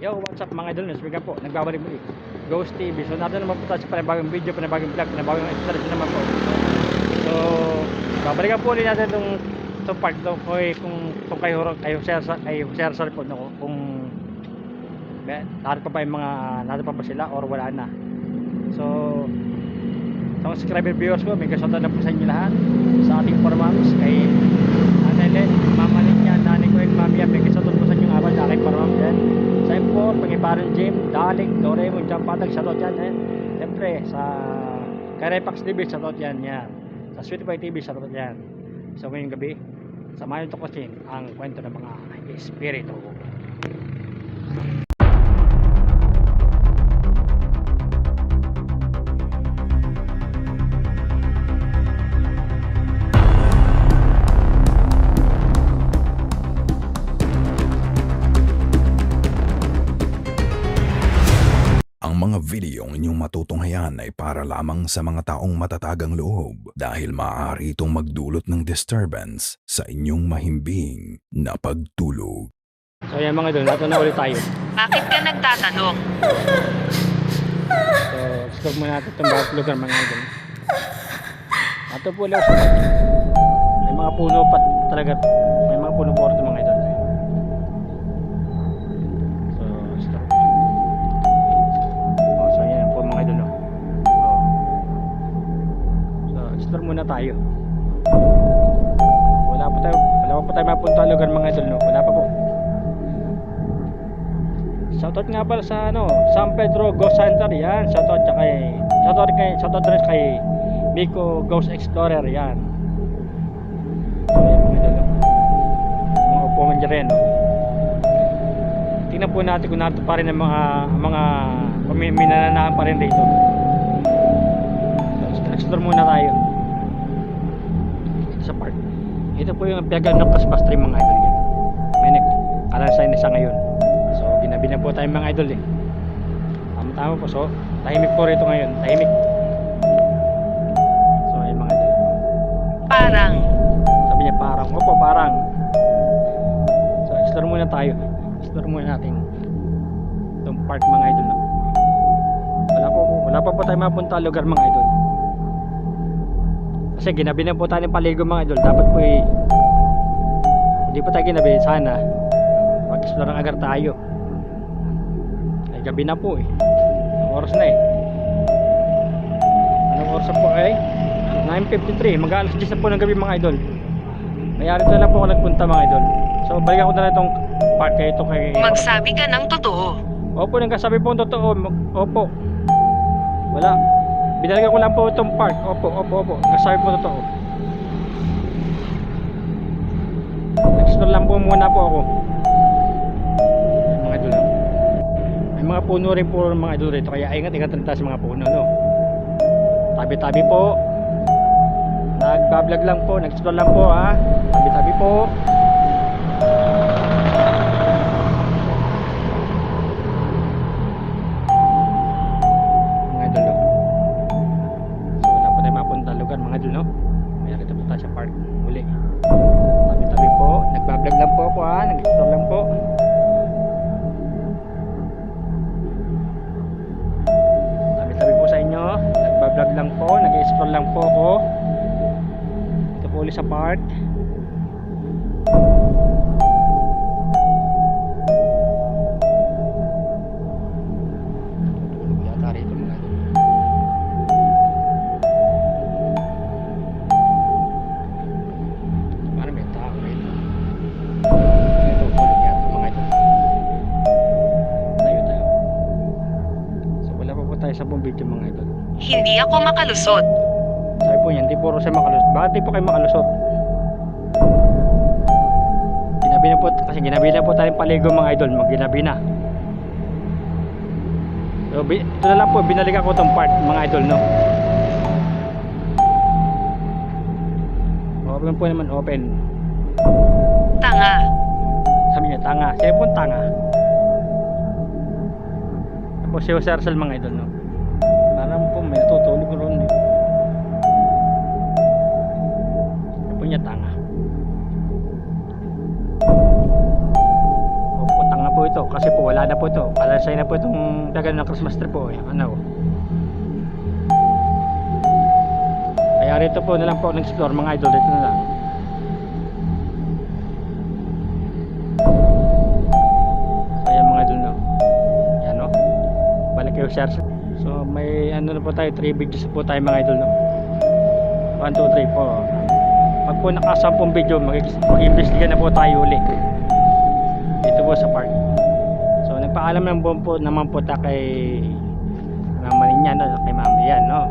Yo, what's up mga idol? Nasbigan po, nagbabalik muli Ghost TV. So natin naman po tayo sa panibagong video, panibagong vlog, panibagong installation naman po. So babalikan po ulit natin itong part to kung kayo share po no, kung narito pa yung mga narito pa ba sila or wala na. So sa mga subscriber viewers ko, may kasunod na po sa inyo lahat sa ating formams kay Anele, Mama Linya, Nani ko and Mami, may kasunod po sa inyo nga ba sa aking formams yan. Sa po, Pangibaran Jim, Dalik, Doraemon, Jampatag, shoutout yan eh. Siyempre, sa Karepax TV, shoutout yan. Sa Sweet Boy TV, shoutout yan. So ngayong gabi, samahan ito kasi ang kwento ng mga espiritu. Mga videong inyong matutunghayan ay para lamang sa mga taong matatagang loob dahil maaari itong magdulot ng disturbance sa inyong mahimbing na pagtulog. So yan mga idol, nato na ulit tayo. Bakit ka nagtatanong? So explore muna natin itong bawat lugar mga idol. Ato po lang sa may mga puno pa talaga, may mga puno po ito mga idol. Muna tayo. Wala pa tayo mapunta lugar mga idol no. Wala pa po. Shoutout nga pala sa San Pedro Ghost Center yan. Shoutout rin kay Miko Ghost Explorer yan. Ayan mga idol no. Mga upuan dyan no. Tingnan po natin kung narito pa rin ang mga minananahan pa rin dito. So explore muna tayo sa park. Ito po yung piyagan ng Paspas Stream mga idol yan. May nagkalasay na siya ngayon. So ginabi na po tayo mga idol eh. Tama po. So tahimik po rito ngayon. Tahimik. So ayun mga idol. Parang. Sabi niya parang. Opo parang. So explore muna tayo. Explore muna natin itong park mga idol no? Wala pa po tayo mapunta lugar mga idol. Kasi ginabi na po tayo ng paligo mga idol. Dapat po hindi po tayo ginabi. Sana mag-explore ng agar tayo. Ay gabi na po eh. Anong oras na eh? Anong oras na po ay 9:53. Mag-alas 10 na po ng gabi mga idol. Kaya rito na po ako nagpunta mga idol. So balikan ko na itong park kay ito kay... Magsabi ka ng totoo. Opo, nagkasabi po ang totoo. Opo. Wala. Binalikan ko lang po itong park. Opo. Nasabi po totoo. Explore lang po muna po ako. Mga idol. May mga puno rin po mga idol rito. Kaya ingat rin tayo sa mga puno no. Tabi-tabi po. Nagbablog lang po. Nag-explore lang po ha. Tabi-tabi po. Nag-vlog lang po ako ha, nag-explore lang po. Tabi-tabi po sa inyo. Nag-vlog lang po, nag-explore lang po ako. Ito po ulit sa park. Yata rito mga idol. Sa buong video mga idol. Hindi ako makalusot. Sabi po niya, hindi po siya makalusot. Bakit di po kayo makalusot? Ginabi na po tayong paligo mga idol. Ginabi na. So, ito na lang po, binalikan ko itong part mga idol no. Open po naman, open. Tanga. Sabi niya, tanga. Siya po tanga. Tapos si Usarsal mga idol no. Parang po may natutulog ron eh. Sabi po niya, tanga. Opo, tanga po ito. kasi po wala na po to. Palasay na po itong dagan ng Christmas tree po. Yung ano. Kaya rito po na lang po nag-explore mga idol. Dito na lang. So yan mga idol, no. Yan, no. Balik kayo share. So may ano na po tayo, 3 videos po tayo mga idol, no. 1, 2, 3 po. Pag po naka-10 video, mag-imbestiga na po tayo ulit dito po sa park. So nagpaalam ng buong po naman po ta kay mama niya, no? Kay mami yan, no.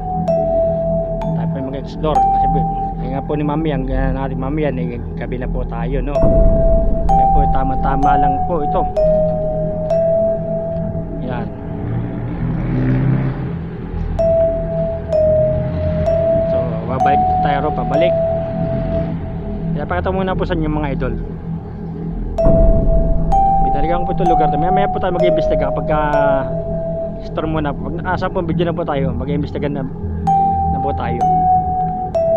Tayo po mag-explore kasi kaya nga po ni mami, ang natin mami yan, gabi na po tayo, no. Kaya po tama-tama lang po ito. Yan. So babalik tayo ro, pabalik. Kaya pakita muna po sa inyo mga idol. Binalikan ko po ito lugar. Maya po tayo mag-iimbestiga kapag store muna. Pag naka-10 video na po tayo, mag-iimbestiga na po tayo.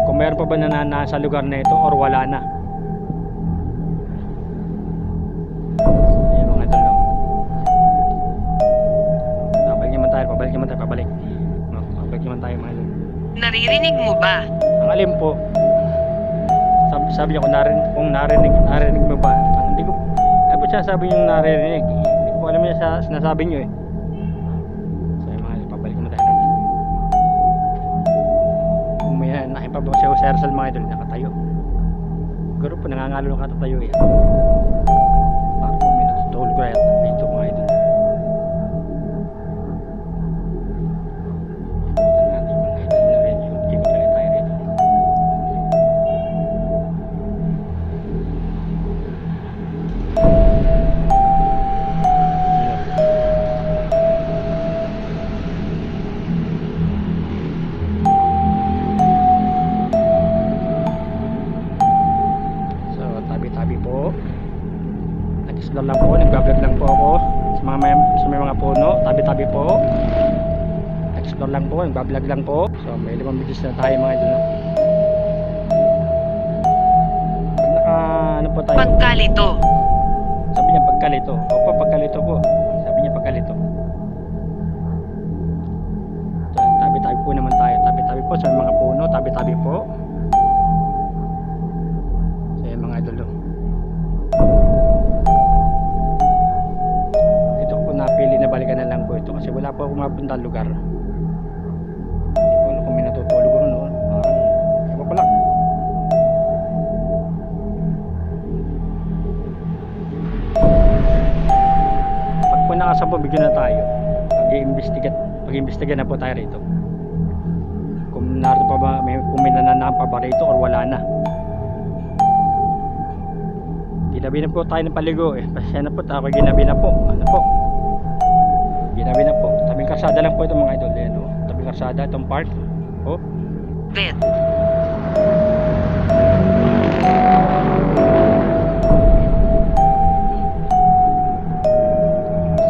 Kung mayroon pa ba na nasa lugar na ito or wala na. Ayan mga idol, no? Pabalik naman tayo, pabalik naman tayo, pabalik. No, pabalik naman tayo mga idol. Naririnig mo ba? Ang alin po, sabi niya kung narinig mo ba? Hindi ko, ay po siya sabi yung narinig. Hindi ko alam niya sa sinasabi niyo eh. So yung mga pabalik mo tayo nun. Kung may nakipabaw siya sa Ersal mga idol, nakatayo. Siguro po nangangalo ng katatayo eh. Para po may natutulog ko rin dito mga idol. Tabi po. Nag-explore lang po, nag-vlog lang po ako sa may mga puno, tabi-tabi po. Nag-explore lang po, nag-vlog lang po. So may 5 videos na tayo mga idol, no? Pag naka ano po tayo? Pagkalito. Sabi niya pagkalito. Opo, pagkalito po. Sabi niya pagkalito. So tabi-tabi po naman tayo. Tabi-tabi po sa may mga puno, tabi-tabi po. So yung mga idol, no? Ito po napili na balikan na lang po ito kasi wala po akong mapunta lugar. Hindi ko alam kung may natutulog ko noon. Iba pa lang. Pag po naka-10 video na tayo, mag-iimbestiga na po tayo rito. Kung narito pa ba, kung may nananahan pa ba rito or wala na. Ginabi na po tayo ng paligo eh. Pasensya na po, ako ginabi na po. Ano po? Ginabi na po. Tabing karsada lang po ito mga idol. Ayan, oh. Tabing karsada itong park. Oh. Vet.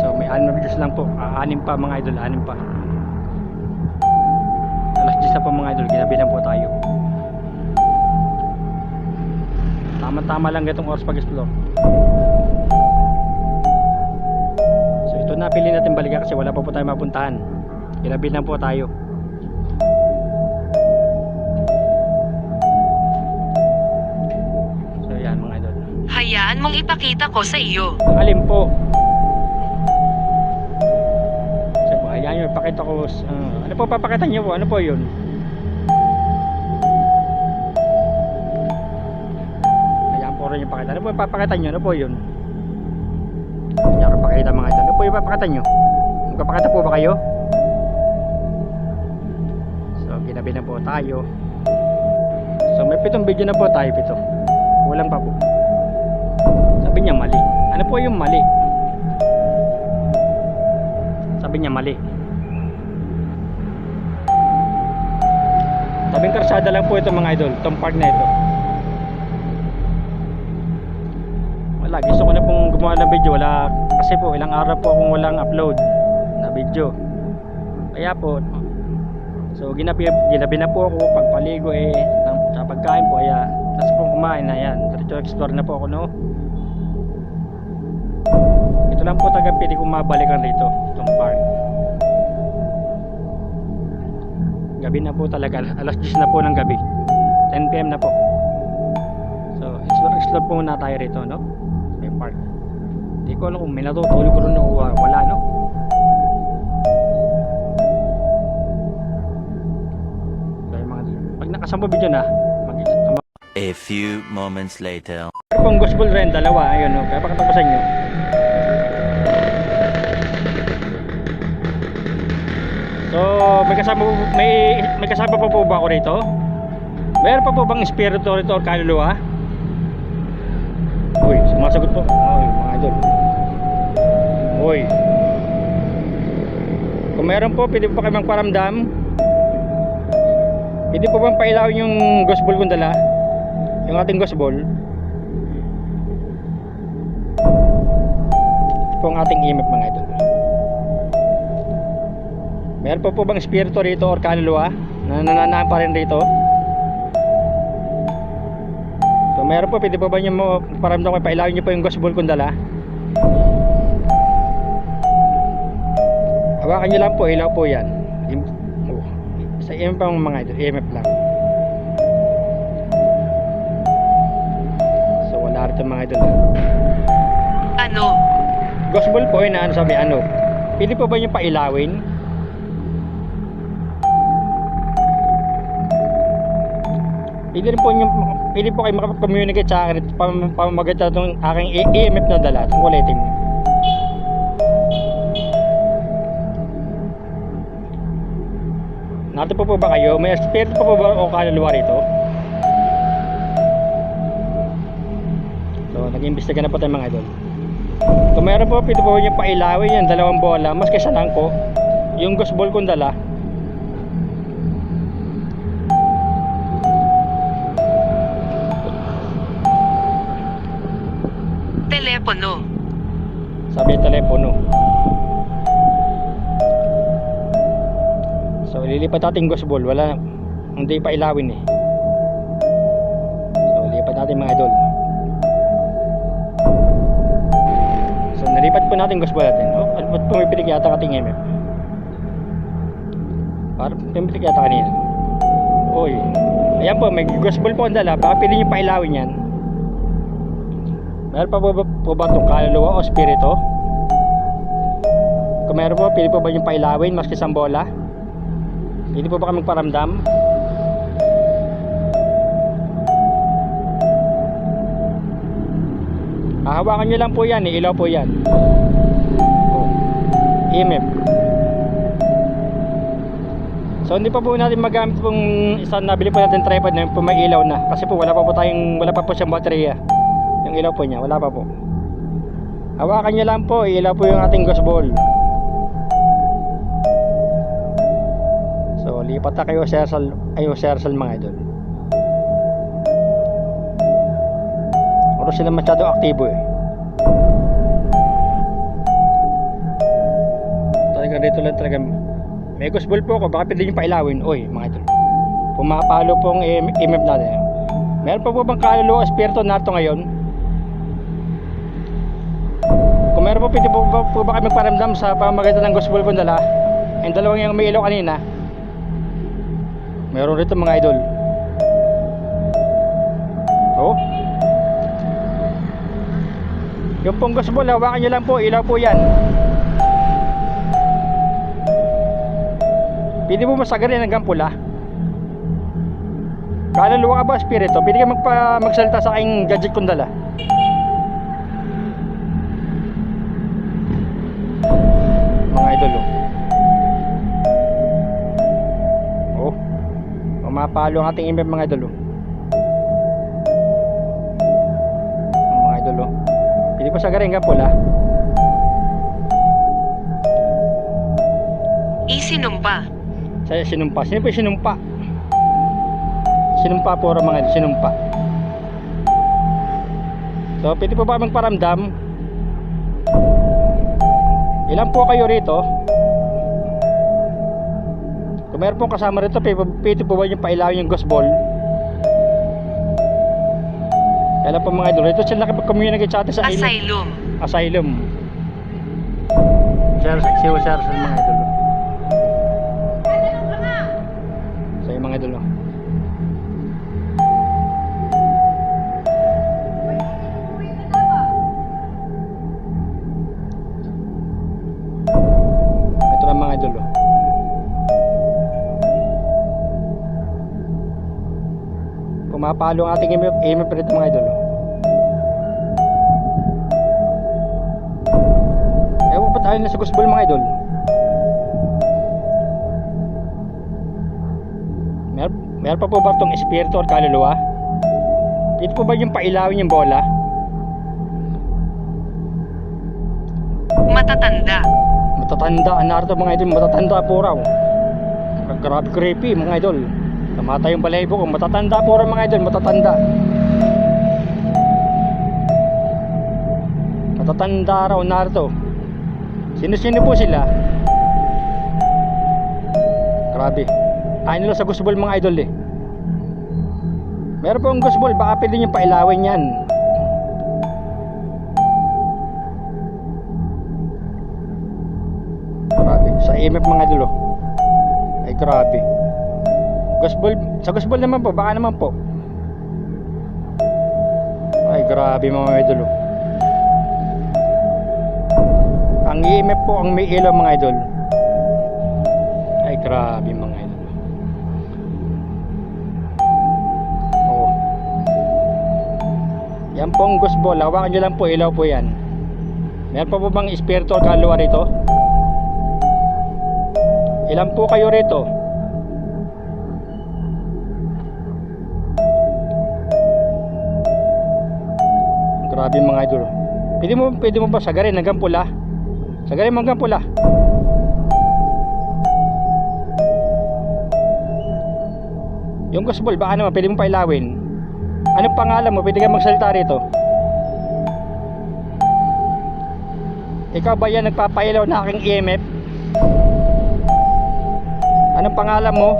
So may 6 videos lang po. 6 pa mga idol, 6 pa. Alas 10 na po mga idol, ginabi na po tayo. Tama-tama lang itong oras pag-explore. So ito na, pili natin balikan kasi wala pa po tayo mapuntahan. Ginabi lang po tayo. So yan mga idol. Hayaan mong ipakita ko sa iyo. Alin po? So po, ayan yun, pakita ko. Ano po papakita niyo po? Ano po yun? Yung pakita. Ano po yung papakita nyo? Ano po yun? Kanya rin pakita mga ito. Ano po yung papakita nyo? Magpapakita po ba kayo? So ginabi na po tayo. So may 7 video na po tayo, 7. Kulang pa po. Sabi niya mali. Ano po yung mali? Sabi niya mali. Tabing karsada lang po ito mga idol. Itong park na ito. Wala, gusto ko na pong gumawa ng video. Wala, kasi po ilang araw po akong walang upload na video. Kaya po, so ginabi na po ako pagpaligo sa pagkain po. Kaya tapos po kumain na yan. Diretso explore na po ako, no. Ito lang po talaga pwede kong mabalikan rito, itong park. Gabi na po talaga, alas 10 na po ng gabi, 10 PM na po. So explore po muna tayo rito, no? May park. Hindi ko alam kung may natutulog ko rin o wala, no? So yung mga, pag nakasampo video na A few moments later. pong gospel rin, dalawa, ayun, no? Kaya pakita ko sa inyo. So, may kasama pa po ba ako rito? Mayroon pa po bang espiritu rito o kaluluwa? Uy, sumasagot po. Uy, mga idol. Uy. Kung meron po, pwede po kayo magparamdam. Pwede po bang pailawin yung gospel kong dala? Yung ating gospel. Ito po ang ating imip, mga idol. Meron po bang espiritu rito or kaluluwa na nananahan pa rin rito? So meron po, pwede po ba nyo mo paramdam ko, pailawin nyo po yung gospel kong dala? Hawakan nyo lang po, ilaw po yan. Sa EMF pa mga idol, EMF lang. So wala rito mga idol. Ano? Gospel po yun, ano sabi, ano? Pwede po ba nyo pailawin? Pwede po kayo makapag-communicate sa akin pamamagitan ng aking EMF na dala, itong kulay itim. Natin po ba kayo? May espiritu po ba o kaluluwa rito? So, nag-imbestiga na po tayo mga idol. Kung meron po, pwede po nyo pailawin yung dalawang bola, mas kaysa lang po yung gospel kong dala. Telepono. Sabi yung telepono. So lilipat natin gospel, wala, hindi pa ilawin eh. So lilipat natin mga idol. So nalipat po natin gospel natin. Oh, at pumipilig yata ating MF. Parang pumipilig yata kanina. Uy, ayan po, may gospel po ang dala, baka pili nyo pa ilawin yan. Meron pa po ba itong kaluluwa o spirito? Kung meron po, pili po ba yung pailawin maski isang bola? Pili po ba kami magparamdam? Hahawakan nyo lang po yan, ilaw po yan. Oh. EMF. So hindi pa po natin magamit pong isang nabili po natin tripod na po may ilaw na. Kasi po wala pa po siyang baterya. Yung ilaw po niya, wala pa po. Hawakan niya lang po, ilaw po yung ating gospel. So, lipat na kayo sa Sersal mga idol. Pero sila masyado aktibo eh. Talaga dito lang talaga. May gospel po ako, baka pwede nyo pailawin. Uy, mga idol. Pumapalo pong imip natin. Meron pa po bang kaluluwa espiritu nato ngayon? Kung meron po, pwede po ba kayo magparamdam sa pamamagitan ng gospel kong dala? Yung dalawang yung may ilaw kanina. Meron rito mga idol. Oh. Yung pong gospel, hawakan nyo lang po, ilaw po yan. Pwede po masagarin hanggang pula. Kaluluwa ka ba, espiritu? Pwede ka magsalita sa aking gadget kong dala. Mga idol oh. Pumapalo ang ating imip mga idol mga idol Pwede pa sagarin hanggang pula. Isinumpa. Sa sinumpa. Sino po yung sinumpa? Sinumpa po mga idol. Sinumpa. So pwede po ba magparamdam? Ilan po kayo rito? Kung meron pong kasama rito, pwede po ba yung pailawin yung gospel? Kailan po mga idol, ito sila nakipag-communicate sa atin sa Asylum. Asylum. Si Jose Rizal mga idol. So yung mga idol. Ito lang mga idol. Pumapalo ang ating imip rito mga idol. Ewan pa tayo na sa Gusbol mga idol. Meron pa po ba itong espiritu or kaluluwa? Dito po ba yung pailawin yung bola? Matatanda. Matatanda, narito mga idol, matatanda po raw. Grabe creepy mga idol. Namatay yung balahibo ko, matatanda po raw mga idol, matatanda. Matatanda raw narito. Sino-sino po sila? Grabe. Ayaw nila sa Gusbol mga idol eh. Meron po ang Gusbol, baka pwede nyo pailawin yan. Grabe, sa IMF mga idol oh. Ay grabe. Gusbol, sa Gusbol naman po, baka naman po. Ay grabe mga idol oh. Ang IMF po ang may ilaw mga idol. Ay grabe mga idol. Oh. Yan po ang Gusbol, hawakan nyo lang po, ilaw po yan. Meron pa po bang espiritu o kaluluwa rito? Ilan po kayo rito? Grabe mga idol. Pwede mo ba sagarin hanggang pula? Sagarin mo hanggang pula. Yung Gusbol, baka naman pwede mo pailawin. Anong pangalan mo? Pwede ka magsalita rito. Ikaw ba yan nagpapailaw na aking EMF? Anong pangalan mo?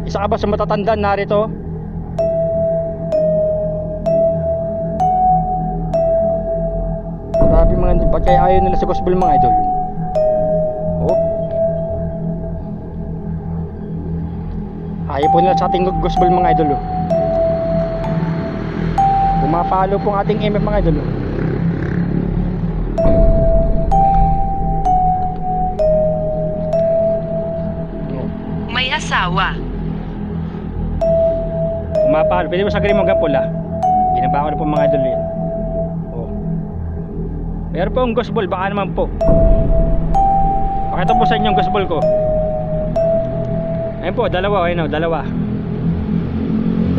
Isa ka ba sa matatanda narito? Grabe mga idol, ba't kaya ayaw nila sa Gusbol mga idol? Oh. Ayaw po nila sa ating Gusbol mga idol oh. Pumapalo po ang ating EMF mga idol oh. May asawa. Pumapalo, pwede mo sagarin mo hanggang pula. Binaba ko na po mga idol yan. Oh. Meron po ang Gusbol, baka naman po. Pakita po sa inyo ang Gusbol ko. Ayun po, dalawa, ayun o, dalawa.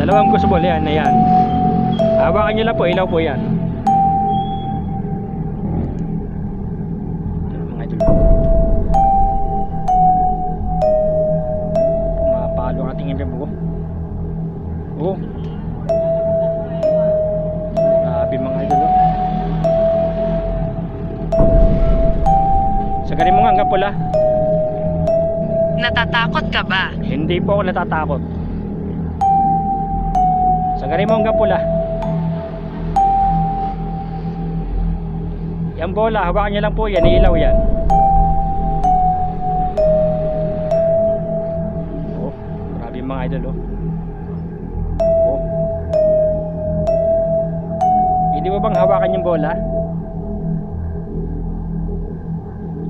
Dalawang Gusbol, yan, ayan. Hawakan nyo lang po, ilaw po yan. Mga idol. Pumapalo ang ating imip ko. Oh. Grabe mga idol oh. Sagarin mo nga hanggang pula. Natatakot ka ba? Hindi po ako natatakot. Sagarin mo hanggang pula. Yan bola, hawakan nyo lang po yan, ilaw yan. Oh, grabe mga idol oh. Oh. Hindi mo bang hawakan yung bola?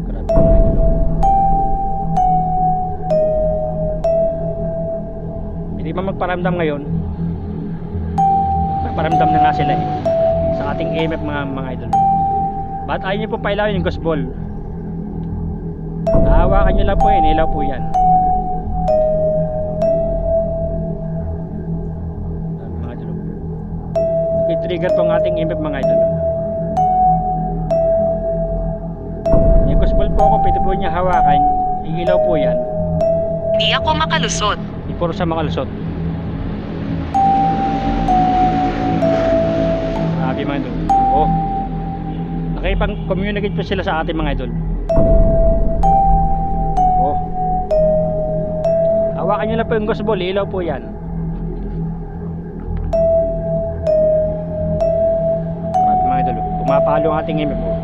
Grabe mga idol oh. Hindi ba magparamdam ngayon? Magparamdam na nga sila eh. Sa ating EMF mga idol. Ba't ayaw nyo po pailawin yung Gusbol? Hawakan nyo lang po yun, ilaw po yan. Mga idol. I-trigger po ang ating EMF mga idol. Yung Gusbol po ako, pwede po niya hawakan. Ilaw po yan. Di ako makalusot. Di puro sa makalusot. Grabe mga idol. Oh. Nakipag-communicate po sila sa ating mga idol. Oh. Hawakan nyo lang po yung Gusbol, ilaw po yan. Grabe mga idol. Pumapalo ang ating imip po.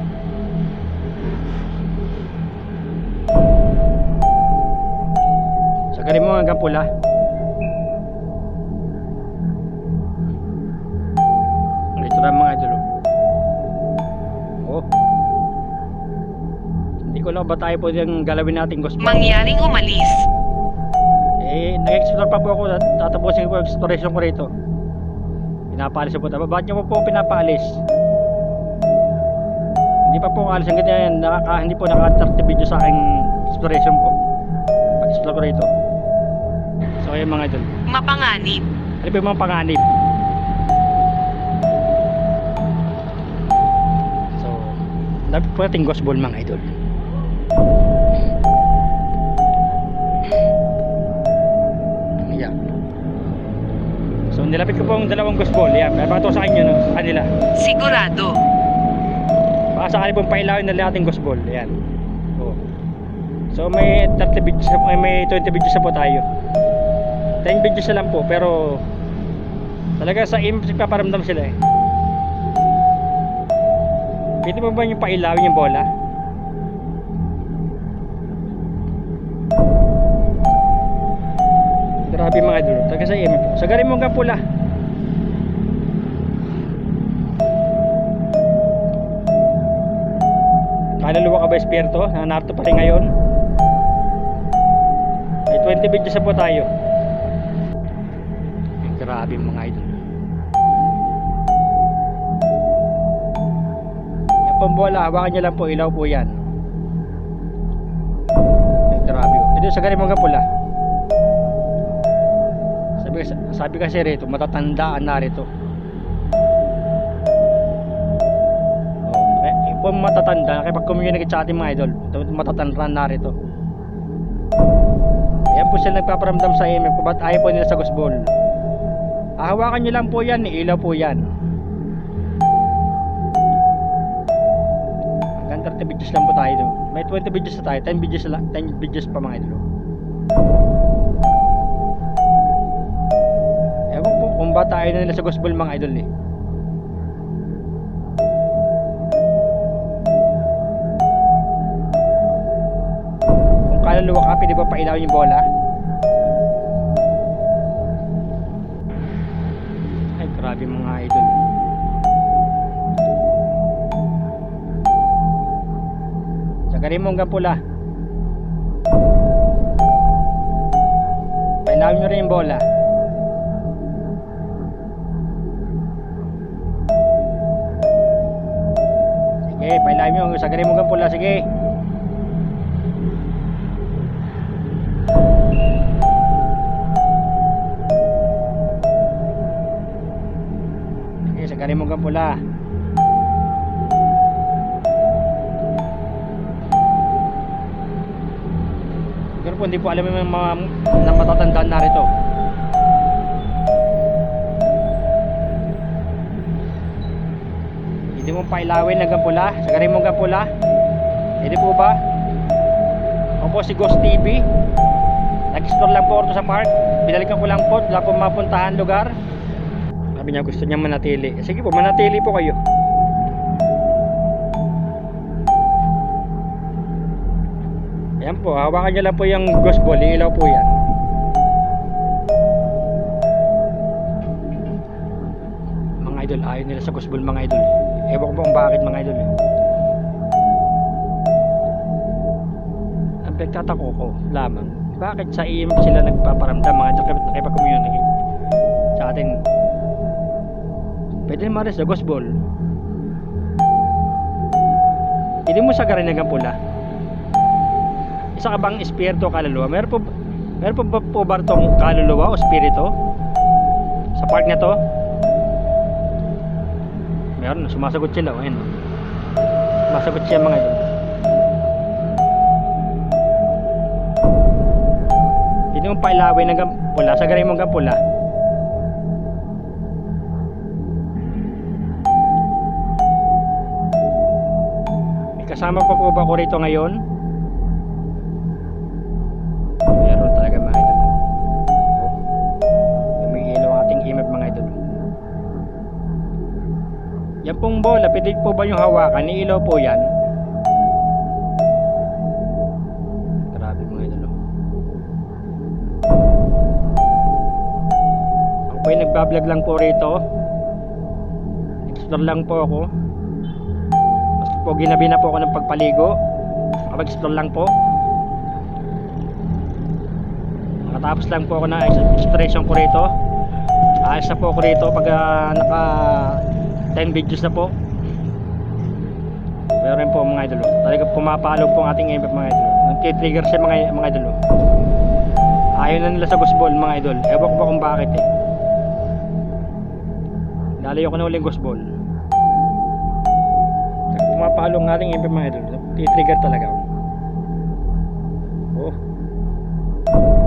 Sagarin mo hanggang pula. Ito na mga idol. Oh. Hindi ko lang ba tayo po yung galawin natin gusto. Mangyaring umalis. Nag-explore pa po ako. Tatapusin ko yung exploration ko rito. Pinapaalis po. Bakit nyo po pinapaalis? Hindi pa po alis hanggang yan. Hindi po naka-30 video sa aking exploration po. Pag-explore ko rito. So ayun mga idol. Mapanganib. Ano po yung mga panganib? So, dapat po natin ghost ball mga idol. Yeah. So nilapit ko po ang dalawang ghost ball. Yan, papato sa inyo no, sa kanila. Sigurado. Baka sakali pong pailawin na ating ghost ball. Yan. Oh. So may 30 videos, may 20 videos na po tayo. 10 videos na lang po pero talaga sa image paparamdam sila eh. Pwede mo ba yung pailawin yung bola? Grabe mga idol. Taga sa image po. Sagarin mo hanggang pula. Kaluluwa ka ba espiritu? Narito pa rin ngayon. May 20 videos na po tayo. Grabe mga idol. Yung pambola, hawakan nyo lang po, ilaw po yan. Ay, grabe. Ito sa galing mga pula. Sabi kasi rito, matatandaan na rito. Po matatanda kaya pag communicate sa ating mga idol matatanda na rito. Ayan po sila nagpaparamdam sa email kung ba't ayaw po nila sa ghost ball. Hawakan nyo lang po yan, ilaw po yan. Hanggang 30 videos lang po tayo. May 20 videos na tayo, 10 videos, 10 videos pa mga idol. Ewan po kung ba't ayaw na nila sa ghost ball mga idol eh. Kaluluwa ka, pwede ba pailawin yung bola? Ay, grabe mga idol. Sagarin mo hanggang pula. Pailawin nyo rin yung bola. Sige, pailawin nyo. Sagarin mo hanggang pula, sige. Sagarin mo hanggang pula. Pero po hindi po alam yung mga na matatandaan na rito. Hindi mo pailawin hanggang pula. Sagarin mo hanggang pula. Hindi po ba? Ako po si Ghost TV. Nag-explore lang po sa park. Binalikan ko lang po. Wala po mapuntahan lugar. Sabi niya gusto niya manatili. Sige po, manatili po kayo. Ayan po, hawakan niyo lang po yung ghost ball. Ilaw po yan. Mga idol, ayaw nila sa ghost ball mga idol. Ewan ko po kung bakit mga idol. Ang pagtatako ko lamang, bakit sa EM sila nagpaparamdam mga idol nakipag-communicate sa atin? Pwede naman rin sa ghost ball. Hindi mo sagarin hanggang pula. Isa ka bang espiritu o kaluluwa? Meron po ba itong kaluluwa o espiritu sa park na to? Meron, sumasagot sila. Ayun. Sumasagot siya mga ito. Hindi mo pailawin hanggang pula. Sagarin mo hanggang pula. Kasama pa po ba ako rito ngayon? Meron talaga mga idol. May ilaw ang ating image mga idol. Yan pong bola, pwede po ba yung hawakan? Ilaw po yan. Grabe mga idol. po yung nagbablog lang po rito. Explore lang po ako. Mas po ginabi na po ako ng pagpaligo. Mag-explore lang po. Nakatapos lang po ako na exploration ko rito. Ayos na po ako rito pag naka 10 videos na po. Pero rin po mga idol, talaga pumapalo po ang ating MF mga idol. Nagtitrigger siya mga idol. Ayaw na nila sa ghost ball mga idol. Ewan ko ba kung bakit eh. Lalayo ko na uling ghost ball. Pumapalo ang ating MF mga idol. Nagtitrigger talaga. Oh.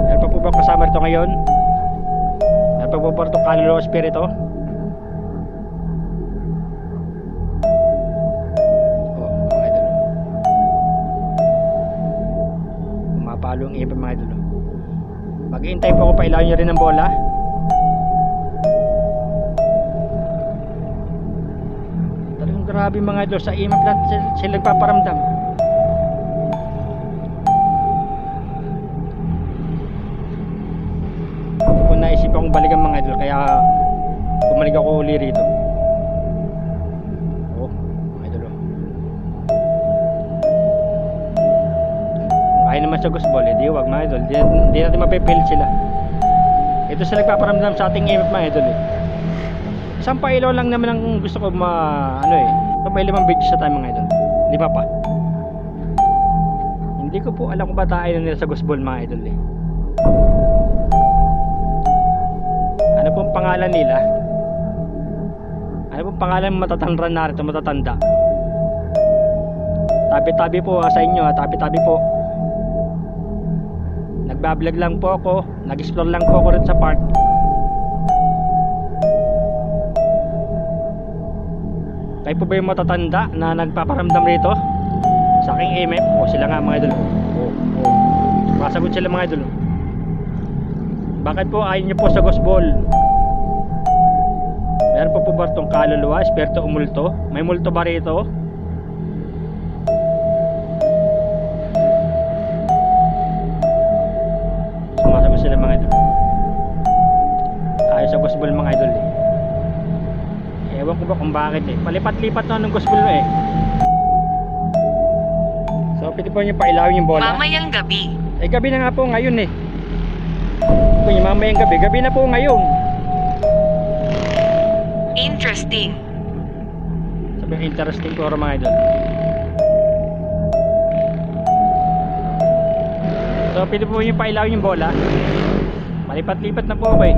Meron pa po ba kasama rito ngayon? Meron pa po ba itong kaluluwa spirito? Palo ang iba mga idol. Maghihintay po ako pa ilawin nyo rin ng bola. Talagang grabe mga idol. Sa imap lang sila nagpaparamdam. Hindi ko naisip akong balikan mga idol. Kaya bumalik ako uli rito. Ayaw naman sa ghost ball, di wag mga idol. Di natin mapipilit sila. Ito sila nagpaparamdam sa ating MF mga idol eh. Isang pailaw lang naman ang gusto ko ito may 5 videos sa tayo mga idol. 5 pa. Hindi ko po alam kung ba tayo na nila sa ghost ball mga idol eh. Ano pong pangalan nila? Ano pong pangalan matatanda narito, matatanda? Tabi-tabi po sa inyo ha, tabi-tabi po. Nagbablog lang po ako, nag-explore lang po ako rin sa park. Kayo po ba yung matatanda na nagpaparamdam rito sa aking MF? O sila nga mga idol. Masagot sila mga idol. Bakit po ayaw nyo po sa ghost ball? Meron po ba itong kaluluwa, espiritu o multo? May multo ba rito? Sila mga idol. Ayaw sa ghost ball mga idol eh. Ewan ko ba kung bakit eh. Palipat-lipat na ng ghost ball eh. So pwede po nyo pailawin yung bola. Mamayang gabi. Eh gabi na nga po ngayon eh. Mamayang gabi. Gabi na po ngayon. Interesting. Sabi interesting po mga idol. So pwede po yung pailawin yung bola. Malipat-lipat na po ako eh.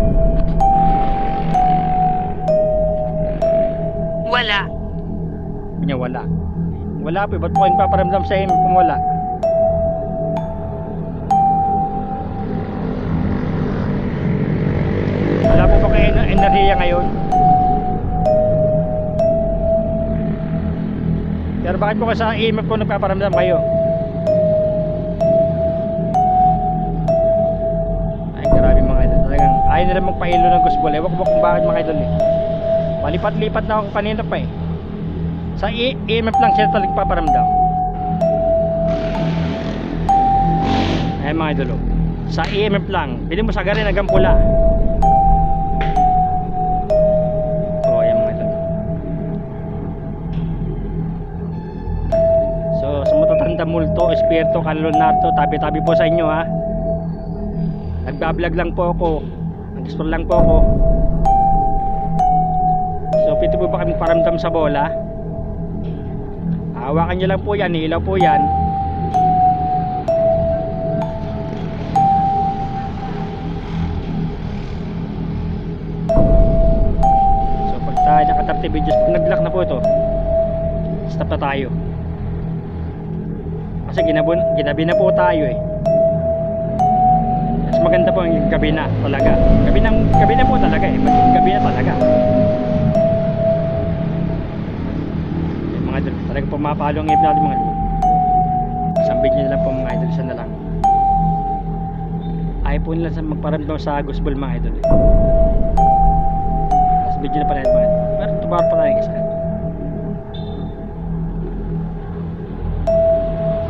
Wala. Pinya wala. Wala po, ba't po kayo paparamdam sa inyo kung wala? Wala po ba kayo enerhiya ngayon? Pero bakit po kayo sa EMF po nagpaparamdam kayo? Ayaw nila magpailo ng ghost ball. Ewan ko ba kung bakit mga idol eh. Malipat-lipat na ako kanina pa eh. Sa EMF lang sila talagang paparamdam. Ayan mga idol. Sa EMF lang. Pili mo sa garin hanggang pula. Ayan mga idol. So sa matatanda multo, espiritu, kalunarto, tabi-tabi po sa inyo ha. Nagbablog lang po ako. Explore lang po ako. So pwede po ba kami paramdam sa bola? Hawakan nyo lang po yan, ilaw po yan. So pag tayo naka 30 videos, pag nag-lock na po ito, stop na tayo. Kasi ginabi na po tayo eh. Mas maganda po ang gabi na talaga. Gabi na po talaga eh. Gabi na talaga. Mga idol, talaga pumapalo ang natin mga idol. Isang video na lang po mga idol, isa na lang. Ayaw po nila sa magparamdam sa ghost ball mga idol. Tapos video na pa rin mga idol. Pero tubar pa rin isa.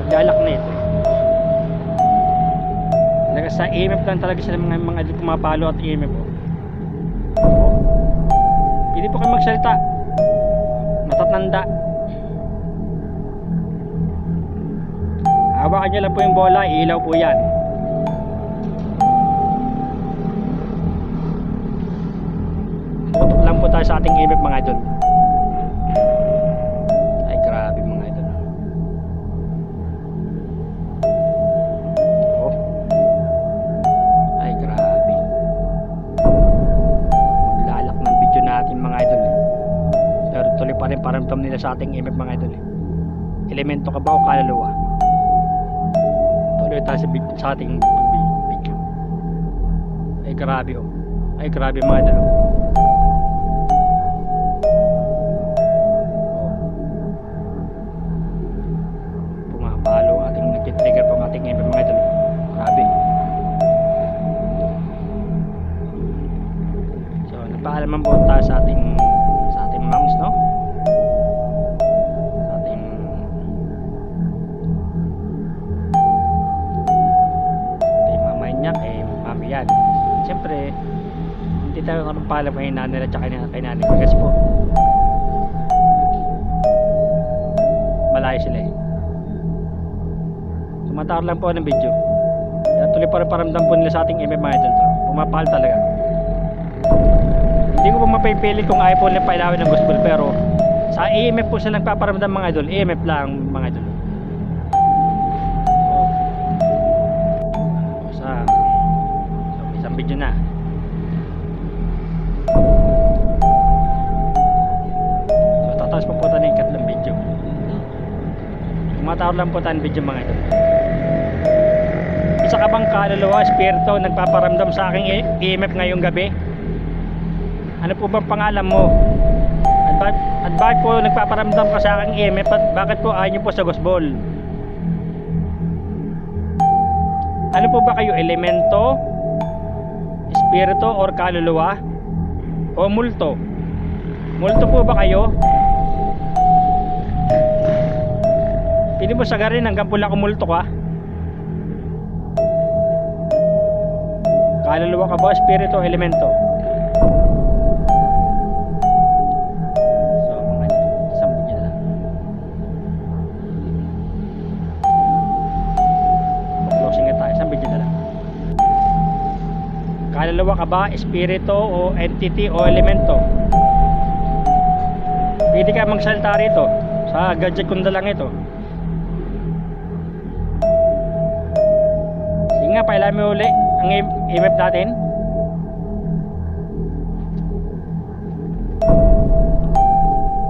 Maglalak na ito. Talaga sa EMF lang talaga sila mga idol pumapalo at EMF po. Hindi po kayo magsalita. Matatanda. Hawakan nyo lang po yung bola, ilaw po yan. Tutok lang po tayo sa ating EMF mga idol. Ay grabe mga idol. Oh. Ay grabe. Maglalak ng video natin mga idol. Pero tuloy pa rin paramdam nila sa ating EMF mga idol. Elemento ka ba o kaluluwa? Tuloy tayo sa ating video. Ay grabe oh. Ay grabe mga idol oh. Pumapalo ang ating nag-trigger po ang ating EMF mga idol. Grabe. So nagpaalaman po tayo sa ating moms, no? Sa ating mamay niya kay mami yan. Siyempre hindi tayo paalam kay nanay at saka kay nanay ko kasi po malayo sila eh. Tumatawag lang po ng video. Kaya tuloy pa rin paramdam po nila sa ating EMF mga idol. Pumapahal talaga. Hindi ko po mapipilit kung ayaw po nila pailawin ng gospel, pero sa EMF po sila nagpaparamdam mga idol. EMF lang mga idol. So isang video na. So tataas po tayo ng ikatlong video. Tumatawag lang po tayo ng video mga idol. Isa ka bang kaluluwa, espiritu nagpaparamdam sa aking EMF ngayong gabi? Ano po bang pangalan mo? At bakit po nagpaparamdam ka sa aking EMF at bakit po ayaw niyo po sa gospel? Ano po ba kayo? Elemento? Espiritu or kaluluwa? O multo? Multo po ba kayo? Hindi mo sagarin hanggang pula kumulto ka? Kaluluwa ka ba? Espiritu o elemento? So mga isang video na lang. Closing na tayo. Isang video na lang. Kaluluwa ka ba? Espiritu o entity o elemento? Pwede ka magsalita rito. Sa gadget ko na lang ito. Sige nga, pailan mo uli ang EMF natin.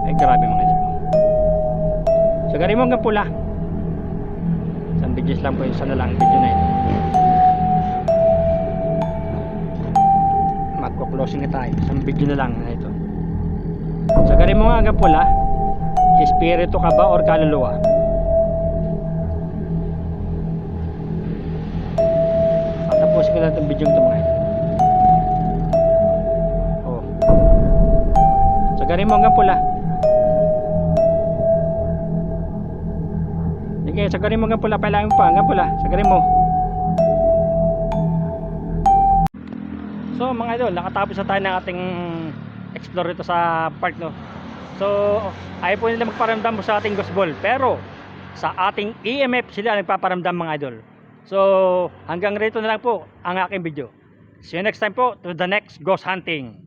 Ay grabe mga idol. Sagarin mo hanggang pula. Isang videos lang po, isa na lang video na ito. Magko-closing na tayo. Isang video na lang na ito. Sagarin mo nga hanggang pula. Espiritu ka ba or kaluluwa? Tapos ko lang itong video ito mga idol. Oh. Sagarin mo hanggang pula. Sige, sagarin mo hanggang pula. Pailangan mo pa hanggang pula. Sagarin mo. So mga idol, nakatapos na tayo ng ating explore ito sa park, no. So ayaw po nila magparamdam sa ating gospel, pero sa ating EMF sila nagpaparamdam mga idol. So hanggang rito na lang po ang aking video. See you next time po to the next ghost hunting.